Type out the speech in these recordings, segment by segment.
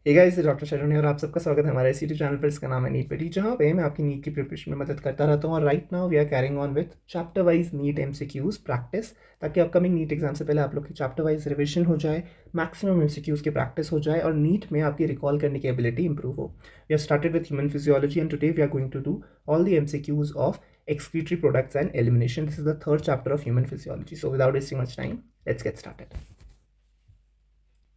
Hey guys, doctor शरण है और आप सबका स्वागत है हमारे इस यूट्यूब चैनल पर। इसका नाम है नीट पेडी, जहाँ पे मैं आपकी नीट की प्रिपरेशन में मदद करता रहता हूँ। और right now we are carrying on with chapter wise NEET MCQs practice, ताकि अपकमिंग नीट एग्जाम से पहले आप लोग की चैप्टर वाइज रिविजन हो जाए, मैक्सिमम एमसीक्यूज की प्रैक्टिस हो जाए और नीट में आपकी रिकॉल करने की एबिलिटी इंप्रूव हो। We are started with human physiology and today we are going to do all the MCQs of excretory products and elimination. This is the third chapter of human physiology. So without wasting much time, let's get started.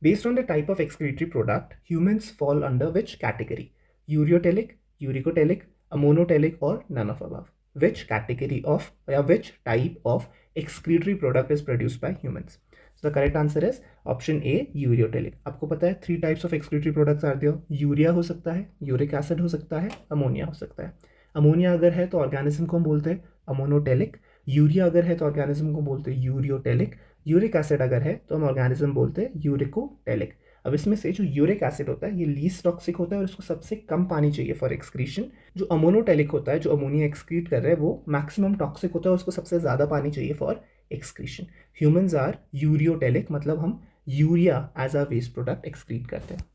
Based on the type of excretory product, humans fall under which category? Ureotelic, uricotelic, ammonotelic, or none of above? Which category of or which type of excretory product is produced by humans? So the correct answer is option A, ureotelic. आपको पता है 3 types of excretory products are there. Urea हो सकता है, uric acid हो सकता है, ammonia हो सकता है. अमोनिया अगर है तो ऑर्गेनिज्म को हम बोलते हैं अमोनोटेलिक. यूरिया अगर है तो ऑर्गेनिज्म को बोलते हैं यूरियोटेलिक. यूरिक एसिड अगर है तो हम ऑर्गेनिज्म बोलते हैं यूरिकोटेलिक. अब इसमें से जो यूरिक एसिड होता है ये लीस्ट टॉक्सिक होता है और इसको सबसे कम पानी चाहिए फॉर एक्सक्रीशन. जो अमोनोटेलिक होता है, जो अमोनिया एक्सक्रीट कर रहा है, वो मैक्सिमम टॉक्सिक होता है और उसको सबसे ज़्यादा पानी चाहिए for excretion. Humans are ureotelic, मतलब हम urea as a waste product excrete करते हैं.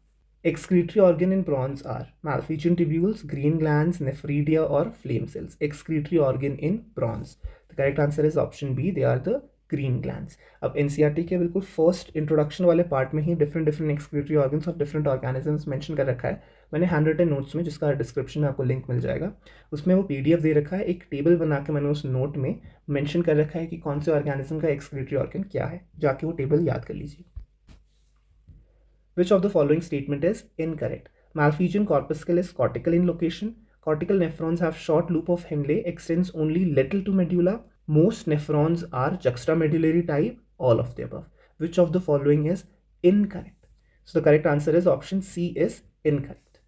Excretory organ in prawns are malphizian tubules, green glands, nephridia, or flame cells. Excretory organ in prawns. The correct answer is option B. They are the green glands. अब NCERT के बिल्कुल first introduction वाले part में ही different excretory organs और different organisms mention कर रखा है. मैंने हैंड रिटन नोट्स में, जिसका डिस्क्रिप्शन में आपको लिंक मिल जाएगा, उसमें वो PDF दे रखा है. एक टेबल बना के मैंने उस नोट में मेंशन कर रखा है कि कौन से ऑर्गेनिज्म का एक्सक्रीटरी ऑर्गन क्या है. जाके वो टेबल याद कर लीजिए. Which of the following statement is incorrect? Malphizian corpuscle is cortical in location. Cortical nephrons have short loop of Henle, extends only little to medulla. Most nephrons are juxtamedullary type. All of the above. Which of the following is incorrect? So the correct answer is option C is incorrect.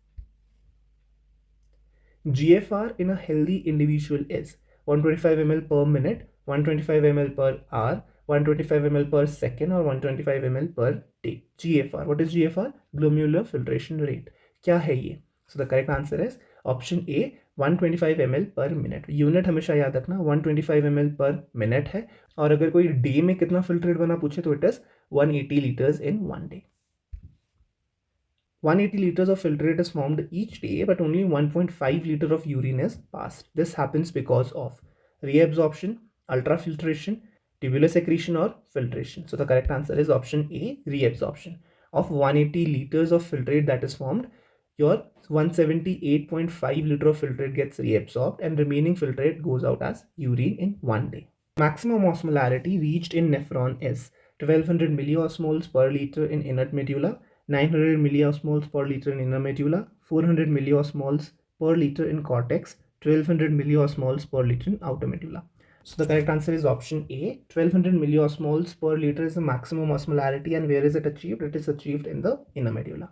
GFR in a healthy individual is 125 ml per minute, 125 ml per hour, 125 ml per second और 125 ml per day. GFR. What is GFR? Glomerular filtration rate. क्या है ये? So the correct answer is option A, 125 ml per minute. Unit हमेशा याद रखना 125 ml per minute है. और अगर कोई डे में कितना फिल्ट्रेट बना पूछे तो it is 180 liters in one day. 180 liters of filtrate is formed each day, but only 1.5 liter of urine is passed. This happens because of reabsorption, ultrafiltration, tubular secretion, or filtration. So the correct answer is option A, reabsorption. Of 180 liters of filtrate that is formed, your 178.5 liter of filtrate gets reabsorbed and remaining filtrate goes out as urine in one day. Maximum osmolarity reached in nephron is 1200 milliosmoles per liter in inert medulla, 900 milliosmoles per liter in inner medulla, 400 milliosmoles per liter in cortex, 1200 milliosmoles per liter in outer medulla. So the correct answer is option A. 1200 milliosmoles per liter is the maximum osmolarity, and where is it achieved? It is achieved in the inner medulla.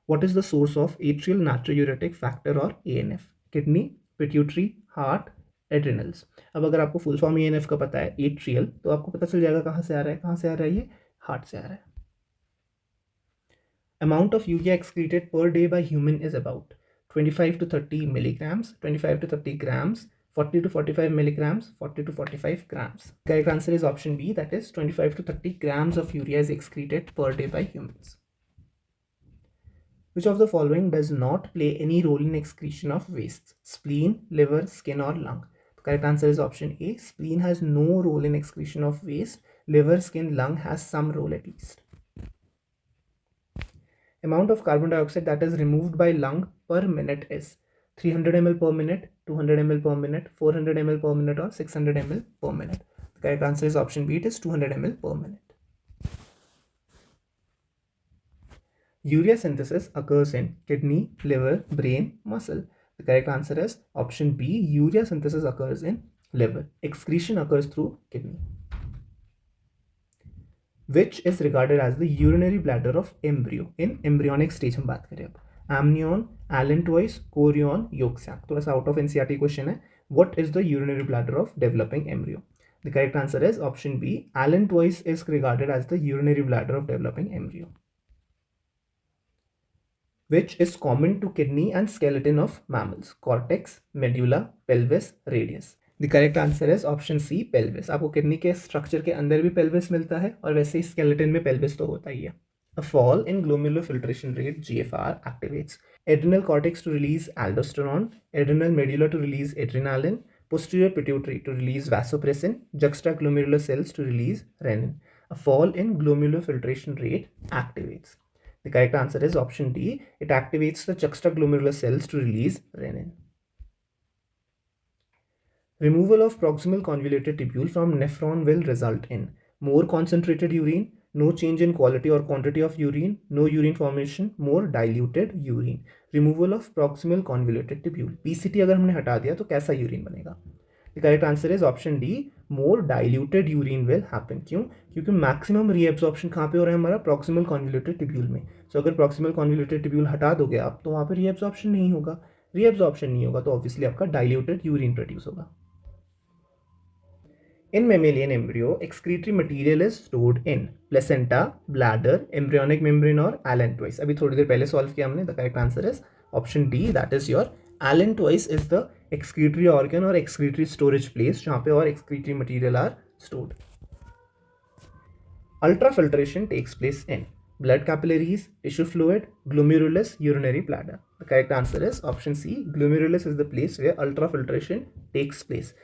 What is the source of atrial natriuretic factor or ANF? Kidney, pituitary, heart, adrenals. अब अगर आपको full form ANF का पता है, atrial, तो आपको पता चल जाएगा कहाँ से आ रहा है. कहाँ से आ रहा है ये? हार्ट से आ रहा है. Amount of urea excreted per day by human is about 25 to 30 milligrams, 25 to 30 grams, 40 to 45 milligrams, 40 to 45 grams. Correct answer is option B, that is 25 to 30 grams of urea is excreted per day by humans. Which of the following does not play any role in excretion of wastes? Spleen, liver, skin, or lung? The correct answer is option A. Spleen has no role in excretion of waste. Liver, skin, lung has some role at least. Amount of carbon dioxide that is removed by lung per minute is 300 ml per minute, 200 ml per minute, 400 ml per minute, or 600 ml per minute. The correct answer is option B. It is 200 ml per minute. Urea synthesis occurs in kidney, liver, brain, muscle. The correct answer is option B. Urea synthesis occurs in liver. Excretion occurs through kidney. Which is regarded as the urinary bladder of embryo in embryonic stage. हम बात करें अब. Amnion, allantois, chorion, yolk sac. थोड़ा सा out of NCERT question है. What is the urinary bladder of developing embryo? The correct answer is option B. Allantois is regarded as the urinary bladder of developing embryo. Which is common to kidney and skeleton of mammals? Cortex, medulla, pelvis, radius. The correct answer is option C, pelvis. आपको kidney के structure के अंदर भी pelvis मिलता है और वैसे ही skeleton में पेल्विस तो होता ही है. A fall in glomerular filtration rate GFR activates adrenal cortex to release aldosterone, adrenal medulla to release adrenaline, posterior pituitary to release vasopressin, juxtaglomerular cells to release renin. A fall in glomerular filtration rate activates. The correct answer is option D. It activates the juxtaglomerular cells to release renin. Removal of proximal convoluted tubule from nephron will result in more concentrated urine, no change in quality or quantity of urine, no urine formation, more diluted urine. Removal of proximal convoluted tubule. PCT अगर हमने हटा दिया तो कैसा urine बनेगा? The correct answer is option D. More diluted urine will happen. क्यों? क्योंकि maximum reabsorption कहाँ पे हो रहा है हमारा प्रॉक्सिमल कॉन्वोल्यूटेड ट्यूब्यूल में. सो अगर प्रॉक्सिमल कॉन्वोल्यूटेड ट्यूब्यूल हटा दोगे आप तो वहाँ पे रीएब्जॉर्प्शन नहीं होगा. रीएब्जॉर्प्शन नहीं होगा तो ऑब्वियसली आपका डाइल्यूटेड यूरिन प्रोड्यूस होगा. In mammalian embryo, excretory material is stored in placenta, bladder, embryonic membrane और allantois. अभी थोड़ी देर पहले सॉल्व किया हमने. The correct answer is option D. That is your allantois is the excretory organ or excretory storage place जहाँ पे और excretory material are stored. Ultrafiltration takes place in blood capillaries, tissue fluid, glomerulus, urinary bladder. The correct answer is option C. Glomerulus is the place where ultrafiltration takes place.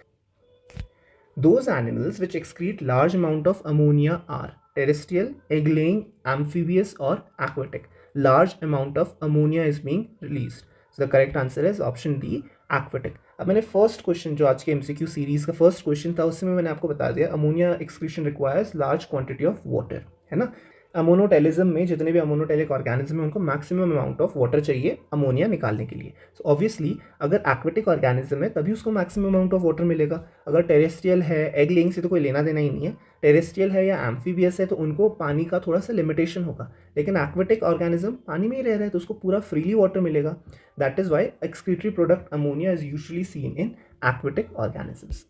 Those animals which excrete large amount of ammonia are terrestrial, egg-laying, amphibious or aquatic. Large amount of ammonia is being released. So the correct answer is option D, aquatic. अब मैंने first question जो आज के MCQ series का first question था उसमें मैंने आपको बता दिया ammonia excretion requires large quantity of water, है ना. अमोनोटेलिज्म में जितने भी अमोनोटेलिक ऑर्गेनिज्म है उनको मैक्सिमम अमाउंट ऑफ वाटर चाहिए अमोनिया निकालने के लिए. सो ऑब्वियसली अगर एक्वेटिक ऑर्गेनिज्म है तभी उसको मैक्सिमम अमाउंट ऑफ वाटर मिलेगा. अगर टेरेस्ट्रियल है, एग लेइंग से तो कोई लेना देना ही नहीं है. टेरेस्ट्रियल है या एम्फीबियस है तो उनको पानी का थोड़ा सा लिमिटेशन होगा. लेकिन एक्वेटिक ऑर्गेनिज्म पानी में ही रह रहा है तो उसको पूरा फ्रीली वाटर मिलेगा. That is why excretory product ammonia is usually seen in aquatic organisms.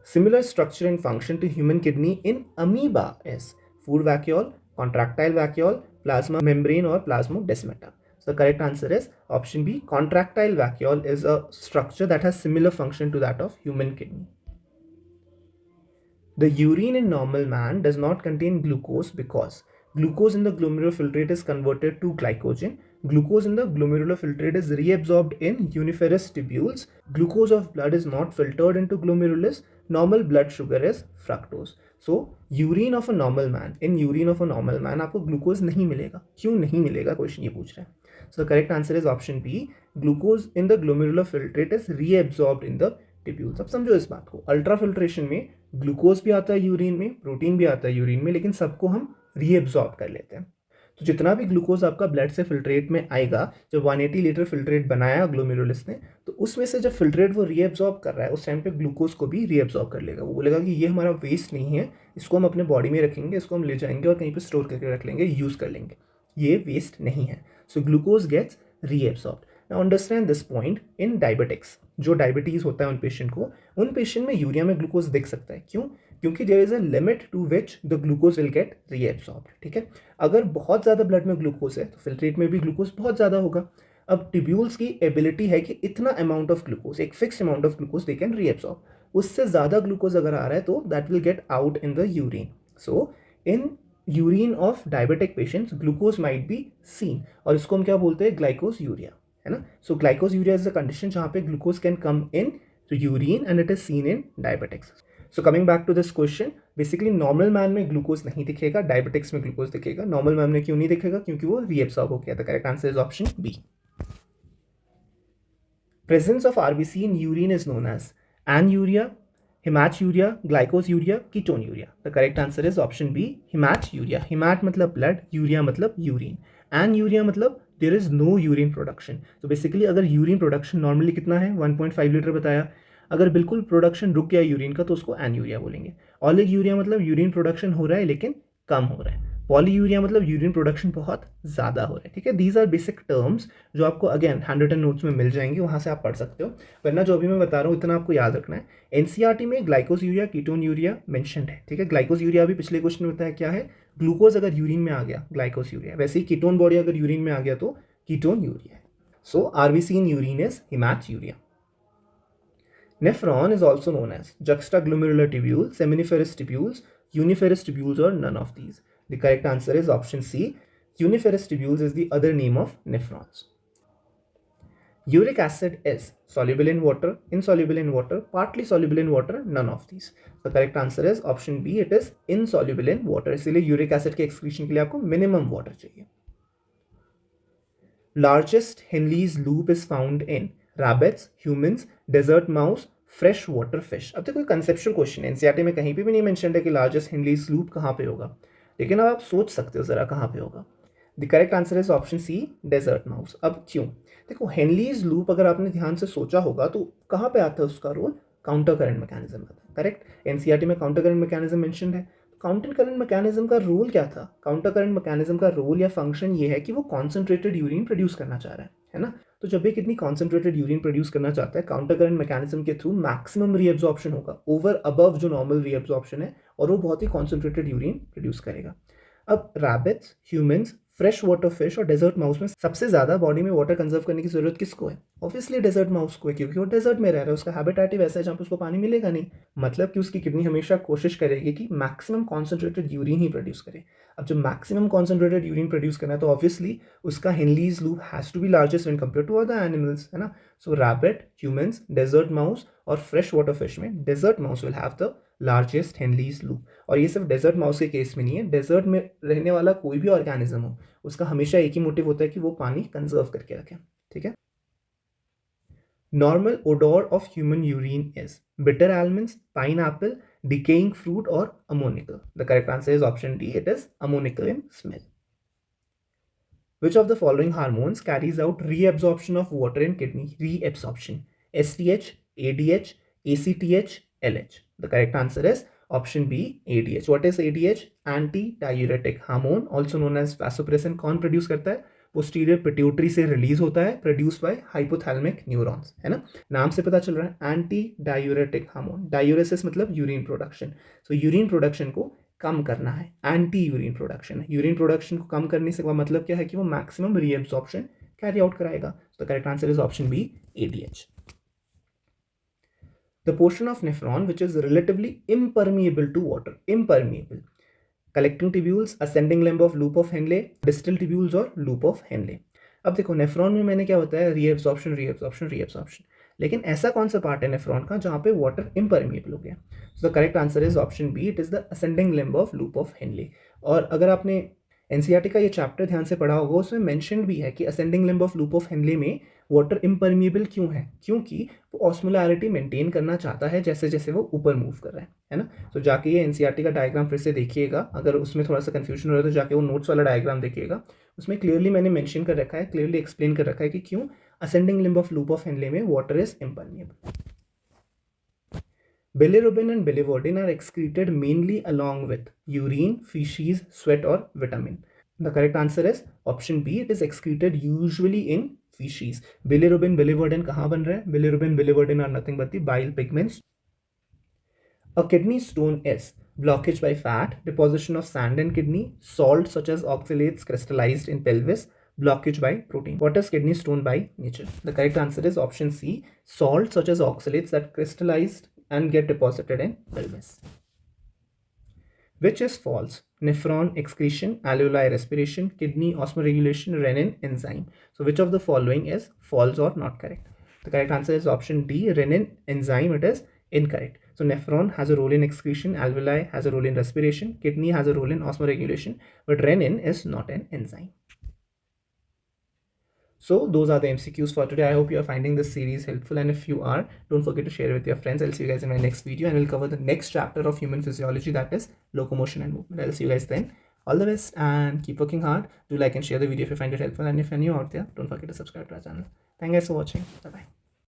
Similar structure and function to human kidney in amoeba is food vacuole, contractile vacuole, plasma membrane or plasmodesmata. So the correct answer is option B. Contractile vacuole is a structure that has similar function to that of human kidney. The urine in normal man does not contain glucose because glucose in the glomerular filtrate is converted to glycogen. Glucose in the glomerular filtrate is reabsorbed in uniferous tubules. Glucose of blood is not filtered into glomerulus. Normal blood sugar is fructose. So urine of a normal man, in urine of a normal man आपको glucose नहीं मिलेगा. क्यों नहीं मिलेगा question ये पूछ रहा है. So the correct answer is option B. Glucose in the glomerular filtrate is reabsorbed in the tubules. अब समझो इस बात को. अल्ट्रा फिल्ट्रेशन में ग्लूकोज भी आता है यूरिन में, प्रोटीन भी आता है यूरिन में, लेकिन सबको हम रीएब्जॉर्ब कर लेते हैं. तो जितना भी ग्लूकोज आपका ब्लड से फिल्ट्रेट में आएगा, जब 180 लीटर फिल्ट्रेट बनाया ग्लोमेरुलस ने, तो उसमें से जब फिल्ट्रेट वो रीएब्जॉर्ब कर रहा है उस टाइम पे ग्लूकोज को भी रीएब्जॉर्ब कर लेगा. वो बोलेगा कि ये हमारा वेस्ट नहीं है, इसको हम अपने बॉडी में रखेंगे, इसको हम ले जाएंगे और कहीं पे स्टोर करके रख लेंगे, यूज़ कर लेंगे, ये वेस्ट नहीं है. So glucose gets reabsorb. Now understand this point in diabetics. जो डायबिटीज़ होता है उन पेशेंट में यूरिया में ग्लूकोज दिख सकता है. क्यों? क्योंकि there is a limit to which the glucose will get reabsorbed. ठीक है. अगर बहुत ज़्यादा ब्लड में ग्लूकोज है तो फिल्ट्रेट में भी ग्लूकोज बहुत ज़्यादा होगा. अब ट्यूब्यूल्स की एबिलिटी है कि इतना अमाउंट ऑफ ग्लूकोज, एक fix amount of glucose they can reabsorb. उससे ज़्यादा ग्लूकोज अगर आ रहा है तो that will get out in the urine. So in urine of diabetic patients glucose might be seen और इसको हम क्या बोलते हैं? ग्लाइकोज यूरिया, है ना. So glycosuria is the condition जहाँ पे glucose can come in urine and it is seen in diabetics. So coming back to this question, basically normal man में ग्लूकोज नहीं दिखेगा, डायबिटिक्स में ग्लूकोज दिखेगा. नॉर्मल मैन में क्यों नहीं दिखेगा? क्योंकि वो रीएब्सॉर्ब हो गया. The correct answer is option B. Presence of RBC in urine is known as anuria, haematuria, glycosuria, ketonuria. The correct answer is option B, haematuria. Haemat मतलब ब्लड, यूरिया मतलब यूरिन, एन्यूरिया मतलब there is no urine production. तो basically अगर urine production normally कितना है 1.5 litre बताया, अगर बिल्कुल प्रोडक्शन रुक गया यूरिन का तो उसको एन्यूरिया बोलेंगे. ऑलिगयूरिया मतलब यूरिन प्रोडक्शन हो रहा है लेकिन कम हो रहा है. पॉलीयूरिया मतलब यूरिन प्रोडक्शन बहुत ज़्यादा हो रहा है. ठीक है. दीज आर बेसिक टर्म्स जो आपको अगेन हैंड रिटन नोट्स में मिल जाएंगे, वहाँ से आप पढ़ सकते हो. वरना जो अभी मैं बता रहा हूँ इतना आपको याद रखना है. एनसीईआरटी में ग्लाइकोसयूरिया, कीटोन्यूरिया मेंशन्ड है. ठीक है. ग्लाइकोसयूरिया भी पिछले क्वेश्चन में बताया क्या है, ग्लूकोज अगर यूरिन में आ गया ग्लाइकोसयूरिया, वैसे ही कीटोन बॉडी अगर यूरिन में आ गया तो कीटोन्यूरिया है. So RBC in urine is haematuria. Nephron is also known as juxtaglomerular tubule, seminiferous tubules, uniferous tubules or none of these. The correct answer is option C. Uniferous tubules is the other name of nephrons. Uric acid is soluble in water, insoluble in water, partly soluble in water, none of these. The correct answer is option B. It is insoluble in water. इसीलिए uric acid के excretion के लिए आपको minimum water चाहिए. Largest Henle's loop is found in rabbits, humans, desert mouse, fresh water fish. अब देखो conceptual question है, NCERT में कहीं पे भी नहीं मेंशन है कि लार्जेस्ट हेनलीज लूप कहाँ पे होगा, लेकिन अब आप सोच सकते हो जरा कहाँ पे होगा. The correct answer is option C, desert mouse. अब क्यों? देखो हेनलीज लूप अगर आपने ध्यान से सोचा होगा तो कहाँ पे आता है उसका रोल, काउंटर करंट मैकेनिज्म आता है. करेक्ट, एनसीईआरटी में काउंटर करंट मैकेनिज्म मेंशन है. काउंटर करंट मैकेनिज्म का रोल क्या था? काउंटर करंट मैकेनिज्म का रोल या फंक्शन ये है कि वो कॉन्सेंट्रेटेड यूरिन प्रोड्यूस करना चाह रहा है ना. तो जब भी कितनी कॉन्सेंट्रेटेड यूरिन प्रोड्यूस करना चाहता है, काउंटर करंट मैकेनिज्म के थ्रू मैक्सिमम रीएब्जॉर्प्शन होगा ओवर अबव जो नॉर्मल रीएब्जॉर्प्शन है, और वो बहुत ही कॉन्सेंट्रेटेड यूरिन प्रोड्यूस करेगा. अब rabbits, humans, fresh water fish और डेजर्ट माउस में सबसे ज्यादा बॉडी में वाटर कंजर्व करने की जरूरत किसको है? ऑब्वियसली डेजर्ट माउस को है, क्योंकि वो डेजर्ट में रह रहा है, उसका हैबिटेट ही वैसा है जहाँ पे उसको पानी मिलेगा नहीं. मतलब कि उसकी किडनी हमेशा कोशिश करेगी कि मैक्सिमम कॉन्सेंट्रेटेड यूरिन ही प्रोड्यूस करे. अब जब मैक्सिमम कॉन्सेंट्रेटेड यूरिन प्रोड्यूस करना है तो ऑब्वियसली उसका Henle's loop has to be largest when compare to other animals, है ना. So rabbit, humans, desert mouse और फ्रेश वाटर फिश में desert mouse will have the largest Henle's loop. और ये सिर्फ डेजर्ट माउस के केस में नहीं है, डेजर्ट में रहने वाला कोई भी ऑर्गेनिज्म हो उसका हमेशा एक ही मोटिव होता है कि वो पानी कंजर्व करके रखें. ठीक है. Normal odour of human urine is bitter almonds, pineapple, decaying fruit और ammoniacal. The correct answer is option D. It is ammoniacal in smell. Which of the following hormones carries out reabsorption of water in kidney? Reabsorption. STH, ADH, ACTH, LH. The correct answer is option B, ADH. What is ADH? Anti-diuretic hormone, also known as vasopressin. कौन produce करता है? Posterior pituitary से release होता है, produce by hypothalamic neurons, है ना. नाम से पता चल रहा है, एंटी डायूरेटिक हार्मोन. डायूरेसिस मतलब urine production. So urine production को कम करना है, एंटी यूरिन प्रोडक्शन है. यूरिन प्रोडक्शन को कम करने से मतलब क्या है कि वो मैक्सिमम रीएब्सॉर्प्शन कैरी आउट कराएगा. The correct answer is option B, ADH. The portion of nephron which is relatively impermeable to water. impermeable. Collecting tubules, ascending limb of loop of Henle, distal tubules और loop of Henley. अब देखो nephron में मैंने क्या बताया, reabsorption reabsorption reabsorption, लेकिन ऐसा कौन सा पार्ट है नेफ्रॉन का जहाँ पे वाटर इम्परमिएबल हो गया? So the correct answer is option B. It is the ascending limb of loop of Henle. और अगर आपने एनसीईआरटी का ये चैप्टर ध्यान से पढ़ा होगा, उसमें मेंशन भी है कि ascending limb of loop of Henle में वाटर इम्परमिएबल क्यों है, क्योंकि वो ऑस्मोलैरिटी मेंटेन करना चाहता है जैसे जैसे वो ऊपर मूव कर रहा है ना. तो जाके ये एनसीईआरटी का डायग्राम फिर से देखिएगा, अगर उसमें थोड़ा सा कंफ्यूजन हो रहा है तो जाके वो नोट्स वाला डायग्राम देखिएगा. उसमें क्लियरली मैंने मेंशन कर रखा है, क्लियरली एक्सप्लेन कर रखा है कि क्यों ascending limb of loop of Henle में water is impermeable. Bilirubin and biliverdin are excreted mainly along with urine, feces, sweat or vitamin. The correct answer is option B. It is excreted usually in feces. Bilirubin, biliverdin कहाँ बन रहा है? Bilirubin, biliverdin are nothing but the bile pigments. A kidney stone is blockage by fat, deposition of sand in kidney, salt such as oxalates crystallized in pelvis, blockage by protein. What is kidney stone by nature? The correct answer is option C. Salt such as oxalates that crystallized and get deposited in pelvis. Which is false? Nephron excretion, alveoli respiration, kidney osmoregulation, renin enzyme. So which of the following is false or not correct? The correct answer is option D, renin enzyme. It is incorrect. So nephron has a role in excretion, alveoli has a role in respiration, kidney has a role in osmoregulation, but renin is not an enzyme. So those are the MCQs for today. I hope you are finding this series helpful, and if you are, don't forget to share it with your friends. I'll see you guys in my next video, and we'll cover the next chapter of human physiology, that is locomotion and movement. I'll see you guys then. All the best and keep working hard. Do like and share the video if you find it helpful, and if you're new out there, don't forget to subscribe to our channel. Thank you guys for watching. Bye bye.